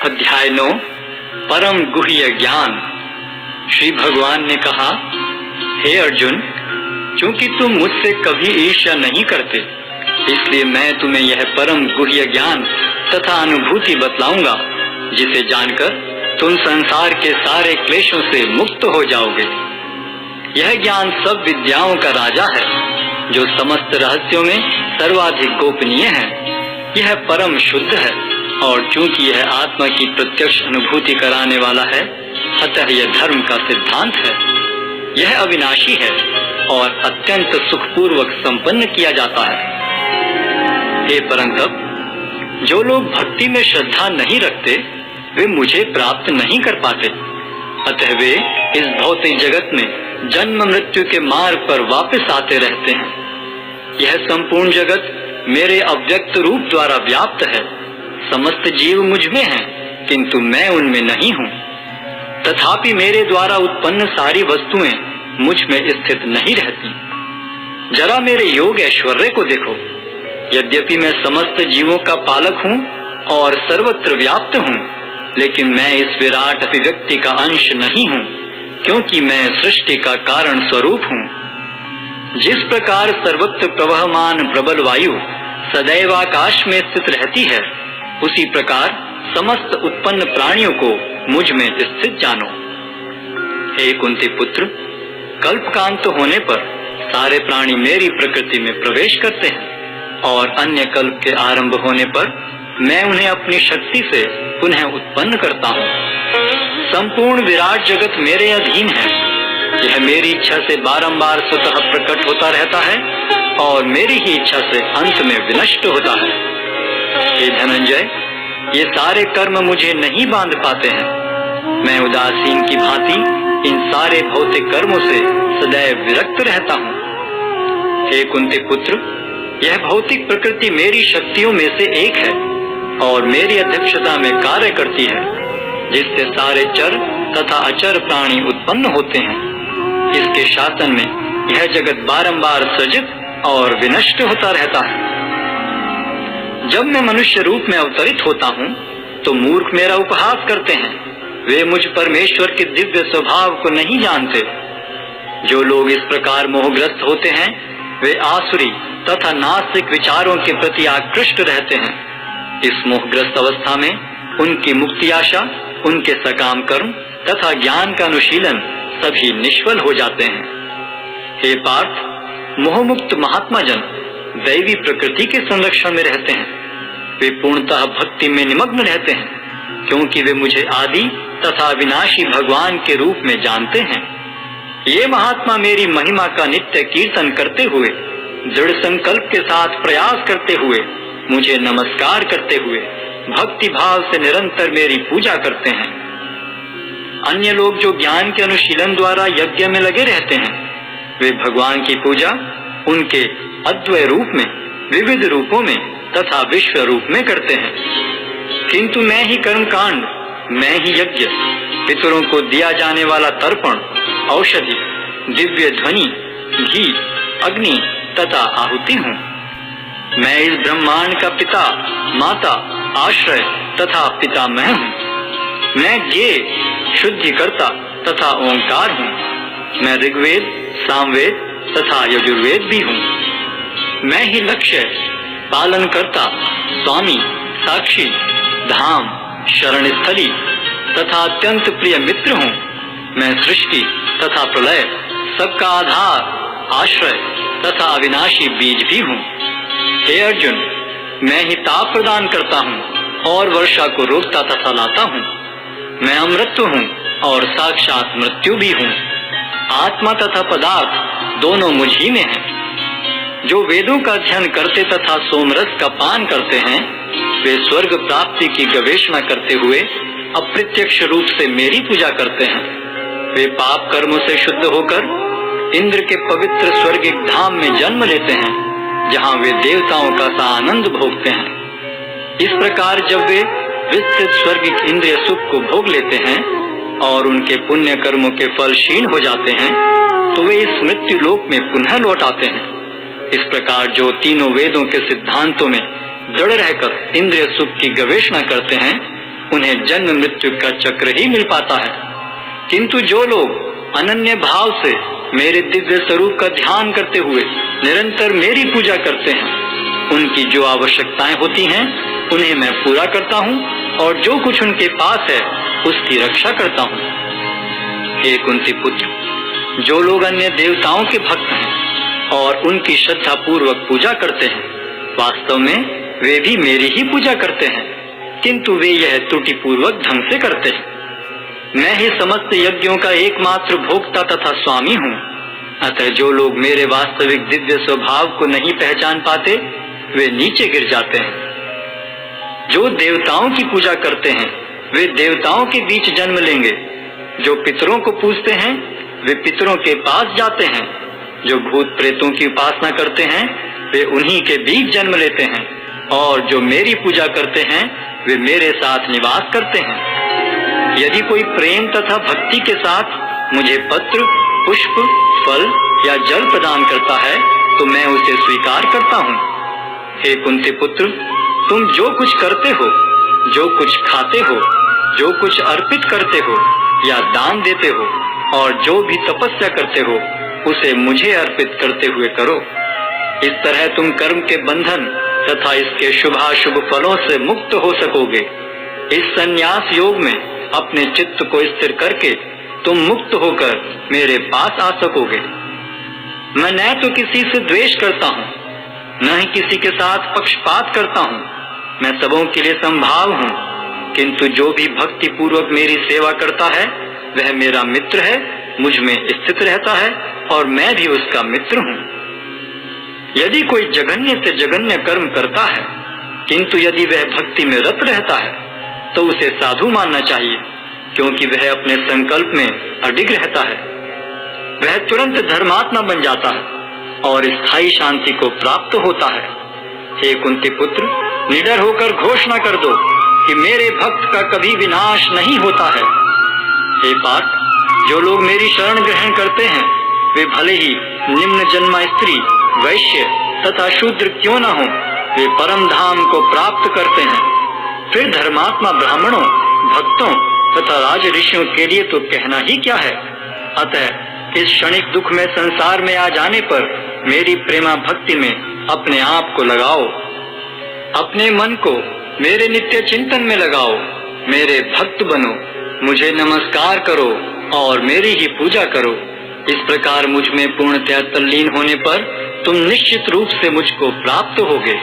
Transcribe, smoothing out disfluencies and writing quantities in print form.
अध्याय 9 परम गुह्य ज्ञान। श्री भगवान ने कहा, हे अर्जुन, चूंकि तुम मुझसे कभी ईर्ष्या नहीं करते, इसलिए मैं तुम्हें यह परम गुह्य ज्ञान तथा अनुभूति बतलाऊंगा, जिसे जानकर तुम संसार के सारे क्लेशों से मुक्त हो जाओगे। यह ज्ञान सब विद्याओं का राजा है, जो समस्त रहस्यों में सर्वाधिक गोपनीय है। यह परम शुद्ध है, और चूंकि यह आत्मा की प्रत्यक्ष अनुभूति कराने वाला है, अतः यह धर्म का सिद्धांत है। यह अविनाशी है और अत्यंत सुखपूर्वक संपन्न किया जाता है। हे परंतप, जो लोग भक्ति में श्रद्धा नहीं रखते, वे मुझे प्राप्त नहीं कर पाते। अतः वे इस भौतिक जगत में जन्म मृत्यु के मार्ग पर वापस आते रहते हैं। यह संपूर्ण जगत मेरे अव्यक्त रूप द्वारा व्याप्त है। समस्त जीव मुझ में हैं, किंतु मैं उनमें नहीं हूँ। तथापि मेरे द्वारा उत्पन्न सारी वस्तुएं मुझ में स्थित नहीं रहती। जरा मेरे योग ऐश्वर्य को देखो। यद्यपि मैं समस्त जीवों का पालक हूँ और सर्वत्र व्याप्त हूँ, लेकिन मैं इस विराट अभिव्यक्ति का अंश नहीं हूँ, क्योंकि मैं सृष्टि का कारण स्वरूप हूँ। जिस प्रकार सर्वत्र प्रवहमान प्रबल वायु सदैव आकाश में स्थित रहती है, उसी प्रकार समस्त उत्पन्न प्राणियों को मुझ में स्थित जानो। हे कुंती पुत्र, कल्प का अंत होने पर सारे प्राणी मेरी प्रकृति में प्रवेश करते हैं, और अन्य कल्प के आरंभ होने पर मैं उन्हें अपनी शक्ति से पुनः उत्पन्न करता हूँ। संपूर्ण विराट जगत मेरे अधीन है। यह मेरी इच्छा से बारंबार स्वतः प्रकट होता रहता है और मेरी ही इच्छा से अंत में विनष्ट होता है। हे धनंजय, ये सारे कर्म मुझे नहीं बांध पाते हैं। मैं उदासीन की भांति इन सारे भौतिक कर्मों से सदैव विरक्त रहता हूँ। हे कुंती पुत्र, यह भौतिक प्रकृति मेरी शक्तियों में से एक है और मेरी अध्यक्षता में कार्य करती है, जिससे सारे चर तथा अचर प्राणी उत्पन्न होते हैं। इसके शासन में यह जगत बारंबार सृजित और विनष्ट होता रहता है। जब मैं मनुष्य रूप में अवतरित होता हूँ, तो मूर्ख मेरा उपहास करते हैं। वे मुझ परमेश्वर के दिव्य स्वभाव को नहीं जानते। जो लोग इस प्रकार मोहग्रस्त होते हैं, वे आसुरी तथा नास्तिक विचारों के प्रति आकृष्ट रहते हैं। इस मोहग्रस्त अवस्था में उनकी मुक्ति आशा, उनके सकाम कर्म तथा ज्ञान का अनुशीलन सभी निष्फल हो जाते हैं। हे पार्थ, मोहमुक्त महात्मा जन दैवी प्रकृति के संरक्षण में रहते हैं। वे पूर्णतः भक्ति में निमग्न रहते हैं, क्योंकि वे मुझे आदि तथा विनाशी भगवान के रूप में जानते हैं। ये महात्मा मेरी महिमा का नित्य कीर्तन करते हुए, दृढ़ संकल्प के साथ प्रयास करते हुए, मुझे नमस्कार करते हुए भक्ति भाव से निरंतर मेरी पूजा करते हैं। अन्य लोग जो ज्ञान के अनुशीलन द्वारा यज्ञ में लगे रहते हैं, वे भगवान की पूजा उनके अद्वय रूप में, विविध रूपों में तथा विश्व रूप में करते हैं। किंतु मैं ही कर्मकांड, मैं ही यज्ञ, पितरों को दिया जाने वाला तर्पण, औषधि, दिव्य ध्वनि, घी, अग्नि तथा आहुति हूँ। मैं इस ब्रह्मांड का पिता, माता, आश्रय तथा पितामह हूँ। मैं ज्ञेय, शुद्धिकर्ता तथा ओंकार हूँ। मैं ऋग्वेद, सामवेद तथा यजुर्वेद भी हूँ। मैं ही लक्ष्य, पालन करता, स्वामी, साक्षी, धाम, शरण स्थली तथा अत्यंत प्रिय मित्र हूँ। मैं सृष्टि तथा प्रलय, सबका आधार, आश्रय तथा अविनाशी बीज भी हूँ। हे अर्जुन, मैं ही ताप प्रदान करता हूँ और वर्षा को रोकता तथा लाता हूँ। मैं अमृत हूँ और साक्षात मृत्यु भी हूँ। आत्मा तथा पदार्थ दोनों मुझ ही में हैं। जो वेदों का अध्ययन करते तथा सोमरस का पान करते हैं, वे स्वर्ग प्राप्ति की गवेषणा करते हुए अप्रत्यक्ष रूप से मेरी पूजा करते हैं। वे पाप कर्मों से शुद्ध होकर इंद्र के पवित्र स्वर्गिक धाम में जन्म लेते हैं, जहाँ वे देवताओं का सा आनंद भोगते हैं। इस प्रकार जब वे विस्तृत स्वर्गिक इंद्रिय सुख को भोग लेते हैं और उनके पुण्य कर्मों के फल क्षीण हो जाते हैं, तो वे इस मृत्यु लोक में पुनः लौट आते हैं। इस प्रकार जो तीनों वेदों के सिद्धांतों में दृढ़ रहकर इंद्रिय सुख की गवेषणा करते हैं, उन्हें जन्म मृत्यु का चक्र ही मिल पाता है। किंतु जो लोग अनन्य भाव से मेरे दिव्य स्वरूप का ध्यान करते हुए निरंतर मेरी पूजा करते हैं, उनकी जो आवश्यकताएं होती हैं उन्हें मैं पूरा करता हूँ और जो कुछ उनके पास है उसकी रक्षा करता हूँ। हे कुंती पुत्र, जो लोग अन्य देवताओं के भक्त हैं और उनकी श्रद्धा पूर्वक पूजा करते हैं, वास्तव में वे भी मेरी ही पूजा करते हैं, किंतु वे यह त्रुटि पूर्वक ढंग से करते हैं। मैं ही समस्त यज्ञों का एकमात्र भोक्ता तथा स्वामी हूँ। अतः जो लोग मेरे वास्तविक दिव्य स्वभाव को नहीं पहचान पाते, वे नीचे गिर जाते हैं। जो देवताओं की पूजा करते हैं वे देवताओं के बीच जन्म लेंगे। जो पितरों को पूजते हैं वे पितरों के पास जाते हैं। जो भूत प्रेतों की उपासना करते हैं वे उन्हीं के बीच जन्म लेते हैं। और जो मेरी पूजा करते हैं वे मेरे साथ निवास करते हैं। यदि कोई प्रेम तथा भक्ति के साथ मुझे पत्र, पुष्प, फल या जल प्रदान करता है तो मैं उसे स्वीकार करता हूँ। हे कुंती पुत्र, तुम जो कुछ करते हो, जो कुछ खाते हो, जो कुछ अर्पित करते हो या दान देते हो और जो भी तपस्या करते हो उसे मुझे अर्पित करते हुए करो। इस तरह तुम कर्म के बंधन तथा इसके शुभाशुभ फलों से मुक्त हो सकोगे। इस संन्यास योग में अपने चित्त को स्थिर करके तुम मुक्त होकर मेरे पास आ सकोगे। मैं न तो किसी से द्वेष करता हूँ, न ही किसी के साथ पक्षपात करता हूँ। मैं सबों के लिए संभाव हूँ, किंतु जो भी भक्ति पूर्वक मेरी सेवा करता है वह मेरा मित्र है, मुझ में स्थित रहता है और मैं भी उसका मित्र हूँ। यदि कोई जघन्य से जघन्य कर्म करता है, किंतु यदि वह भक्ति में रत रहता है तो उसे साधु मानना चाहिए, क्योंकि वह अपने संकल्प में अडिग रहता है। वह तुरंत धर्मात्मा बन जाता है और स्थायी शांति को प्राप्त होता है। हे कुंती पुत्र, निडर होकर घोषणा कर दो कि मेरे भक्त का कभी विनाश नहीं होता है। हे पार्थ, जो लोग मेरी शरण ग्रहण करते हैं वे भले ही निम्न जन्मा स्त्री, वैश्य तथा शूद्र क्यों न हो, वे परम धाम को प्राप्त करते हैं। फिर धर्मात्मा ब्राह्मणों, भक्तों तथा राज ऋषियों के लिए तो कहना ही क्या है। अतः इस क्षणिक दुख में संसार में आ जाने पर मेरी प्रेमा भक्ति में अपने आप को लगाओ। अपने मन को मेरे नित्य चिंतन में लगाओ। मेरे भक्त बनो, मुझे नमस्कार करो और मेरी ही पूजा करो। इस प्रकार मुझ में पूर्णतः तल्लीन होने पर तुम निश्चित रूप से मुझको प्राप्त होगे।